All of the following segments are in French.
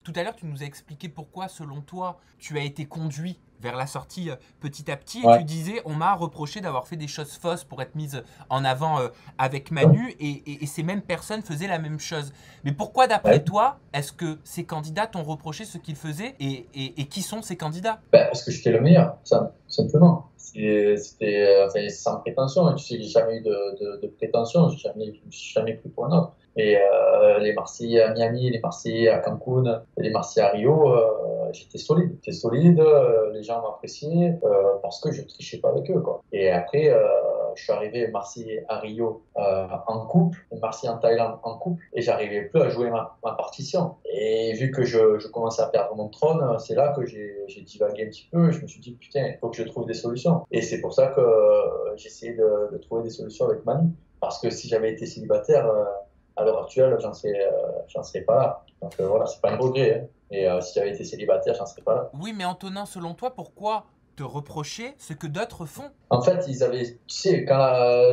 Tout à l'heure, tu nous as expliqué pourquoi, selon toi, tu as été conduit vers la sortie petit à petit et tu Ouais. disais on m'a reproché d'avoir fait des choses fausses pour être mise en avant avec Ouais. Manu et ces mêmes personnes faisaient la même chose. Mais pourquoi d'après Ouais. toi est-ce que ces candidats t'ont reproché ce qu'ils faisaient et qui sont ces candidats? Ben, parce que j'étais le meilleur, ça, simplement. C'était enfin, sans prétention. Tu sais, j'ai jamais eu de prétention, je me suis jamais pris pour un autre. Et les Marseillais à Miami, les Marseillais à Cancun, les Marseillais à Rio, j'étais solide. J'étais solide, les gens m'appréciaient parce que je trichais pas avec eux, quoi. Et après, je suis arrivé Marseillais à Rio en couple, Marseillais en Thaïlande en couple, et j'arrivais plus à jouer ma partition. Et vu que je commençais à perdre mon trône, c'est là que j'ai divagué un petit peu. Je me suis dit, putain, il faut que je trouve des solutions. Et c'est pour ça que j'ai essayé de trouver des solutions avec Manu. Parce que si j'avais été célibataire, à l'heure actuelle, j'en serais pas là. Donc voilà, c'est pas un regret, hein. Et si j'avais été célibataire, j'en serais pas là. Oui, mais Antonin, selon toi, pourquoi te reprocher ce que d'autres font? En fait, ils avaient, tu sais, quand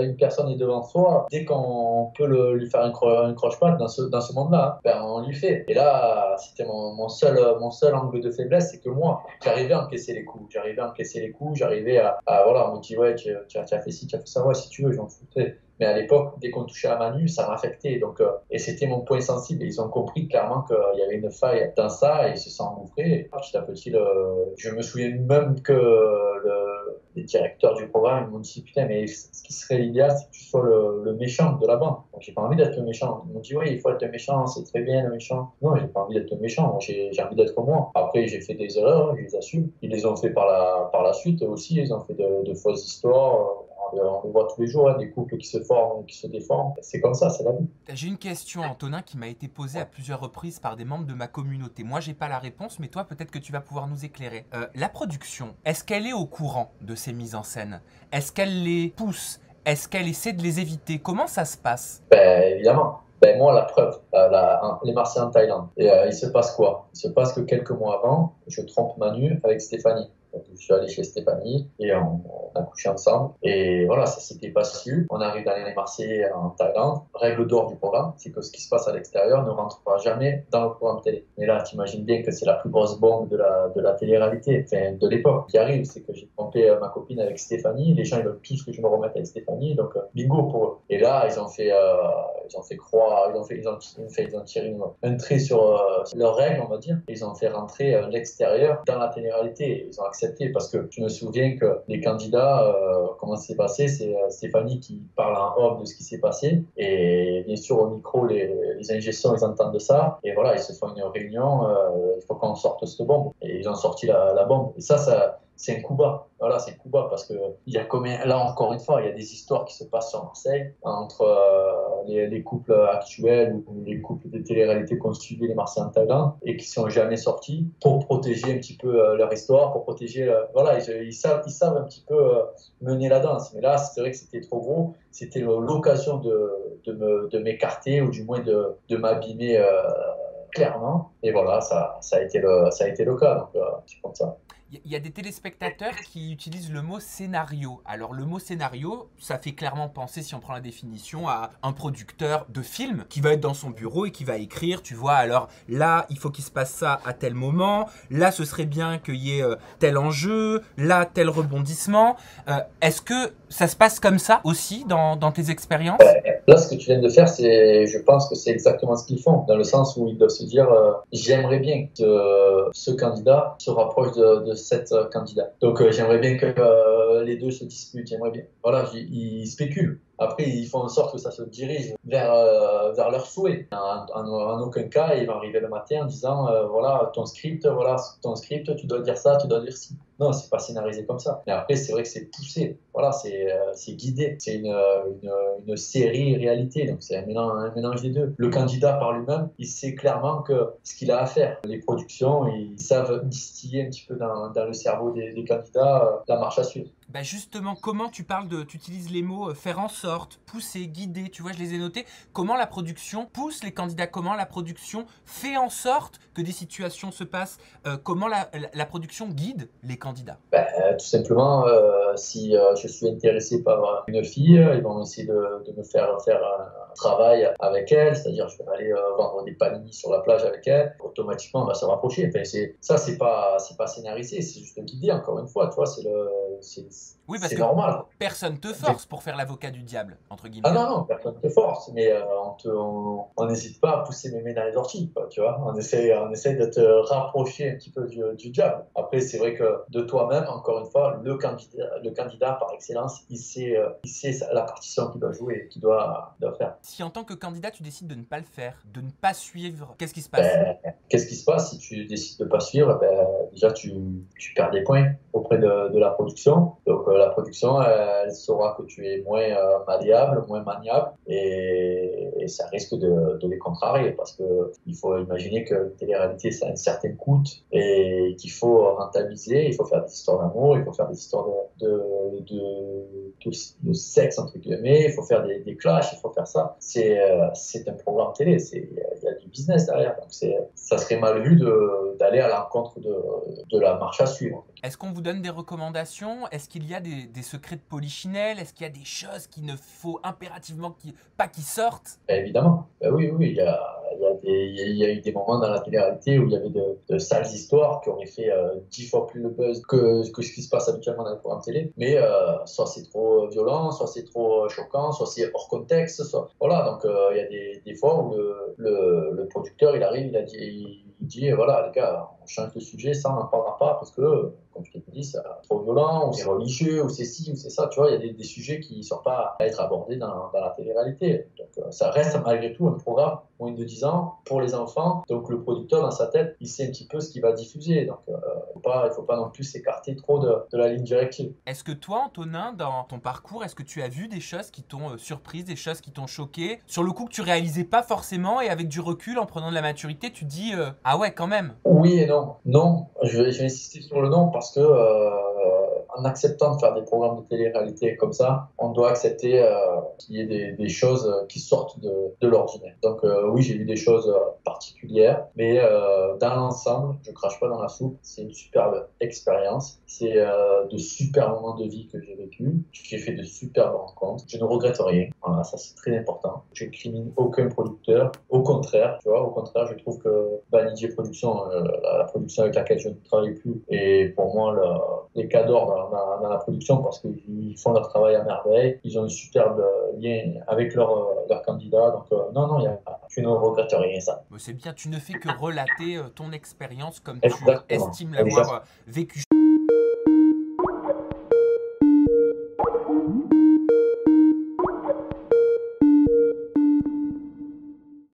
une personne est devant soi, dès qu'on peut lui faire un croche-patte dans ce monde-là, hein, ben, on lui fait. Et là, c'était mon seul angle de faiblesse, c'est que moi, j'arrivais à encaisser les coups. J'arrivais à encaisser les coups, j'arrivais voilà, on me dit, ouais, tu as fait ci, tu as fait ça, ouais, si tu veux, j'en foutais. Mais à l'époque, dès qu'on touchait à Manu, ça m'affectait. Donc, et c'était mon point sensible. Et ils ont compris clairement qu'il y avait une faille dans ça et ils se sont engouffrés. Et petit à petit, je me souviens même que les directeurs du programme m'ont dit putain, mais ce qui serait idéal, c'est que tu sois le méchant de la bande. Donc, j'ai pas envie d'être le méchant. Ils m'ont dit oui, il faut être le méchant, c'est très bien le méchant. Non, j'ai pas envie d'être le méchant. J'ai envie d'être moi. Après, j'ai fait des erreurs, je les assume. Ils les ont fait par la suite aussi. Ils ont fait de fausses histoires. On le voit tous les jours, hein, des couples qui se forment, qui se déforment. C'est comme ça, c'est la vie. J'ai une question, Antonin, qui m'a été posée à plusieurs reprises par des membres de ma communauté. Moi, j'ai pas la réponse, mais toi, peut-être que tu vas pouvoir nous éclairer. La production, est-ce qu'elle est au courant de ces mises en scène? Est-ce qu'elle les pousse? Est-ce qu'elle essaie de les éviter? Comment ça se passe? Ben, évidemment. Ben, moi, la preuve, les Marseillais en Thaïlande. Et il se passe quoi? Il se passe que quelques mois avant, je trompe Manu avec Stéphanie. Donc, je suis allé chez Stéphanie et on a couché ensemble. Et voilà, ça s'était pas su. On arrive dans les Marseillais en Thaïlande. Règle d'or du programme, c'est que ce qui se passe à l'extérieur ne rentrera jamais dans le programme télé. Mais là, t'imagines bien que c'est la plus grosse bombe de la télé-réalité, enfin, de l'époque qui arrive. C'est que j'ai trompé ma copine avec Stéphanie. Les gens, ils veulent tous que je me remette avec Stéphanie. Donc, bingo pour eux. Et là, ils ont fait croire, ils ont tiré un trait sur leurs règles, on va dire. Ils ont fait rentrer l'extérieur dans la télé-réalité. Ils ont accepté parce que je me souviens que les candidats, comment ça s'est passé, c'est Stéphanie qui parle en off de ce qui s'est passé. Et bien sûr, au micro, les ingestions, ils entendent de ça. Et voilà, ils se font une réunion, il faut qu'on sorte cette bombe. Et ils ont sorti la bombe. Et ça, c'est un coup bas. Voilà, c'est un coup bas parce que il y a combien, là encore une fois, il y a des histoires qui se passent sur Marseille entre les couples actuels ou les couples de télé-réalité qu'on suivait les Marseillais en Thaïlande et qui sont jamais sortis pour protéger un petit peu leur histoire, pour protéger, voilà, ils savent un petit peu mener la danse. Mais là, c'est vrai que c'était trop gros. C'était l'occasion de m'écarter ou du moins de m'abîmer clairement. Et voilà, ça a été le cas. Donc, c'est comme ça. Il y a des téléspectateurs qui utilisent le mot scénario. Alors le mot scénario, ça fait clairement penser, si on prend la définition, à un producteur de film qui va être dans son bureau et qui va écrire, tu vois, alors là, il faut qu'il se passe ça à tel moment, là, ce serait bien qu'il y ait tel enjeu, là, tel rebondissement. Est-ce que ça se passe comme ça aussi dans tes expériences? Là, ce que tu viens de faire, je pense que c'est exactement ce qu'ils font, dans le sens où ils doivent se dire, j'aimerais bien que ce candidat se rapproche de cette candidat. Donc, j'aimerais bien que les deux se disputent, j'aimerais bien. Voilà, ils spéculent. Après, ils font en sorte que ça se dirige vers leur souhait. En aucun cas, ils vont arriver le matin en disant, voilà ton script, tu dois dire ça, tu dois dire ci. Non, c'est pas scénarisé comme ça. Mais après, c'est vrai que c'est poussé. Voilà, c'est guidé. C'est une série réalité. Donc, c'est un mélange des deux. Le candidat par lui-même, il sait clairement que ce qu'il a à faire. Les productions, ils savent distiller un petit peu dans le cerveau des candidats la marche à suivre. Bah justement, comment tu utilises les mots faire en sorte, pousser, guider, tu vois, je les ai notés. Comment la production pousse les candidats, comment la production fait en sorte que des situations se passent, comment la production guide les candidats. Ben, tout simplement, si je suis intéressé par une fille, ils vont essayer de me faire un travail avec elle, c'est-à-dire je vais aller vendre des panini sur la plage avec elle, automatiquement on va se rapprocher. Enfin, c'est pas scénarisé, c'est juste guidé, encore une fois, tu vois, Oui, parce c'est que normal. personne te force pour faire l'avocat du diable, entre Ah guillemets. non, non, personne ne te force, mais on n'hésite pas à pousser mémé dans les orties, quoi, tu vois. On essaie de te rapprocher un petit peu du diable. Après, c'est vrai que de toi-même, encore une fois, le candidat par excellence, il sait la partition qu'il doit jouer et qu'il doit faire. Si en tant que candidat, tu décides de ne pas le faire, de ne pas suivre, qu'est-ce qui se passe? Ben, qu'est-ce qui se passe si tu décides de ne pas suivre? Ben, déjà, tu perds des points auprès de la production. Donc, la production, elle saura que tu es moins malléable, moins maniable, et ça risque de les contrarier parce que il faut imaginer que la télé-réalité, ça a un certain coût et qu'il faut rentabiliser. Il faut faire des histoires d'amour, il faut faire des histoires de sexe, entre guillemets, il faut faire des clashs, il faut faire ça. C'est un programme télé, il y a du business derrière. Donc ça serait mal vu d'aller à l'encontre de la marche à suivre. Est-ce qu'on vous donne des recommandations? Est-ce qu'il y a des secrets de polichinelle? Est-ce qu'il y a des choses qu'il ne faut impérativement pas qu'ils sortent? Ben, évidemment, ben oui, oui, il y a eu des moments dans la télé-réalité où il y avait de sales histoires qui auraient fait 10 fois plus de buzz que ce qui se passe habituellement dans les programmes télé. Mais soit c'est trop violent, soit c'est trop choquant, soit c'est hors contexte. Voilà, donc il y a des fois où le producteur, il arrive, il dit, voilà, les gars, on change de sujet, ça, on n'en parlera pas parce que, comme je t'ai dit, c'est trop violent, ou c'est religieux, ou c'est ci, ou c'est ça. Tu vois, il y a des sujets qui ne sont pas à être abordés dans la télé-réalité. Donc, ça reste malgré tout un programme moins de 10 ans pour les enfants. Donc, le producteur, dans sa tête, il sait un petit peu ce qu'il va diffuser. Donc, il ne faut pas non plus s'écarter trop de la ligne directive. Est-ce que toi, Antonin, dans ton parcours, est-ce que tu as vu des choses qui t'ont surprise, des choses qui t'ont choqué, sur le coup que tu réalisais pas forcément, et avec du recul, en prenant de la maturité, tu te dis ah ouais, quand même. Oui et non. Non, je vais insister sur le non parce que en acceptant de faire des programmes de télé-réalité comme ça, on doit accepter qu'il y ait des choses qui sortent de l'ordinaire. Donc oui, j'ai vu des choses particulières, mais dans l'ensemble, je crache pas dans la soupe. C'est une superbe expérience. C'est de super moments de vie que j'ai vécu. J'ai fait de superbes rencontres. Je ne regrette rien. Voilà, ça c'est très important. Je n'écrimine aucun producteur. Au contraire, tu vois, au contraire, je trouve que Banijé Production, la production avec laquelle je ne travaille plus, est pour moi les cadors dans la production parce qu'ils font leur travail à merveille. Ils ont un superbe lien avec leurs candidats. Donc non, non, je ne regrette rien, ça. C'est bien, tu ne fais que relater ton expérience comme tu Exactement. estimes Exactement. l'avoir vécu.